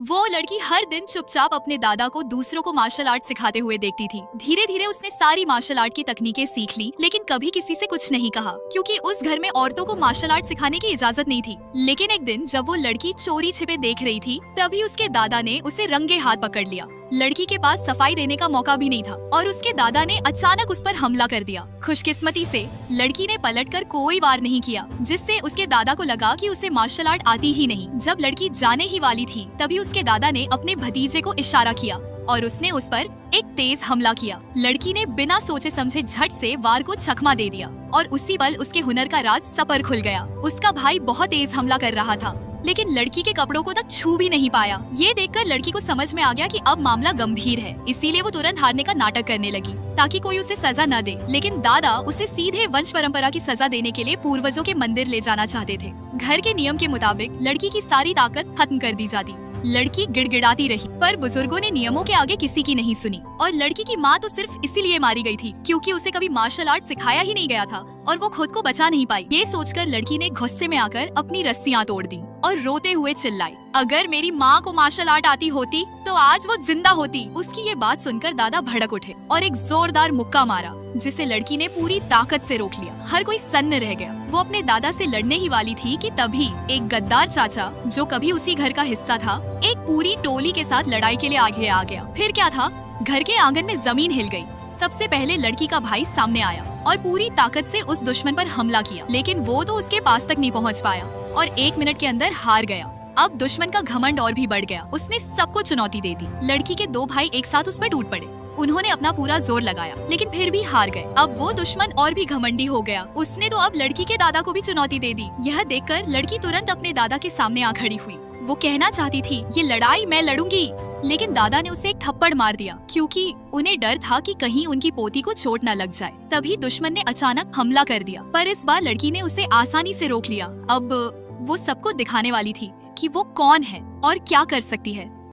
वो लड़की हर दिन चुपचाप अपने दादा को दूसरों को मार्शल आर्ट सिखाते हुए देखती थी। धीरे धीरे उसने सारी मार्शल आर्ट की तकनीकें सीख ली, लेकिन कभी किसी से कुछ नहीं कहा, क्योंकि उस घर में औरतों को मार्शल आर्ट सिखाने की इजाजत नहीं थी। लेकिन एक दिन जब वो लड़की चोरी छिपे देख रही थी, तभी उसके दादा ने उसे रंगे हाथ पकड़ लिया। लड़की के पास सफाई देने का मौका भी नहीं था और उसके दादा ने अचानक उस पर हमला कर दिया। खुशकिस्मती से लड़की ने पलटकर कोई वार नहीं किया, जिससे उसके दादा को लगा कि उसे मार्शल आर्ट आती ही नहीं। जब लड़की जाने ही वाली थी, तभी उसके दादा ने अपने भतीजे को इशारा किया और उसने उस पर एक तेज हमला किया। लड़की ने बिना सोचे समझे झट से वार को चकमा दे दिया और उसी पल उसके हुनर का राज सपर खुल गया। उसका भाई बहुत तेज हमला कर रहा था, लेकिन लड़की के कपड़ों को तक छू भी नहीं पाया। ये देखकर लड़की को समझ में आ गया कि अब मामला गंभीर है, इसीलिए वो तुरंत हारने का नाटक करने लगी ताकि कोई उसे सजा न दे। लेकिन दादा उसे सीधे वंश परंपरा की सजा देने के लिए पूर्वजों के मंदिर ले जाना चाहते थे। घर के नियम के मुताबिक लड़की की सारी ताकत खत्म कर दी जाती। लड़की गिड़गिड़ाती रही, पर बुजुर्गों ने नियमों के आगे किसी की नहीं सुनी। और लड़की की माँ तो सिर्फ इसीलिए मारी गई थी क्योंकि उसे कभी मार्शल आर्ट सिखाया ही नहीं गया था और वो खुद को बचा नहीं पाई। ये सोचकर लड़की ने गुस्से में आकर अपनी रस्सियाँ तोड़ दी और रोते हुए चिल्लाई, अगर मेरी माँ को मार्शल आर्ट आती होती तो आज वो जिंदा होती। उसकी ये बात सुनकर दादा भड़क उठे और एक जोरदार मुक्का मारा, जिसे लड़की ने पूरी ताकत से रोक लिया। हर कोई सन्न रह गया। वो अपने दादा से लड़ने ही वाली थी कि तभी एक गद्दार चाचा, जो कभी उसी घर का हिस्सा था, एक पूरी टोली के साथ लड़ाई के लिए आगे आ गया। फिर क्या था, घर के आंगन में जमीन हिल गई। सबसे पहले लड़की का भाई सामने आया और पूरी ताकत से उस दुश्मन पर हमला किया, लेकिन वो तो उसके पास तक नहीं पहुंच पाया और 1 मिनट के अंदर हार गया। अब दुश्मन का घमंड और भी बढ़ गया। उसने सबको चुनौती दे दी। लड़की के 2 भाई एक साथ उस पर टूट पड़े। उन्होंने अपना पूरा जोर लगाया, लेकिन फिर भी हार गए। अब वो दुश्मन और भी घमंडी हो गया। उसने तो अब लड़की के दादा को भी चुनौती दे दी। यह देखकर लड़की तुरंत अपने दादा के सामने आ खड़ी हुई। वो कहना चाहती थी, ये लड़ाई मैं लड़ूंगी, लेकिन दादा ने उसे एक थप्पड़ मार दिया, क्योंकि उन्हें डर था कि कहीं उनकी पोती को चोट न लग जाए। तभी दुश्मन ने अचानक हमला कर दिया, पर इस बार लड़की ने उसे आसानी से रोक लिया। अब वो सबको दिखाने वाली थी कि वो कौन है और क्या कर सकती है।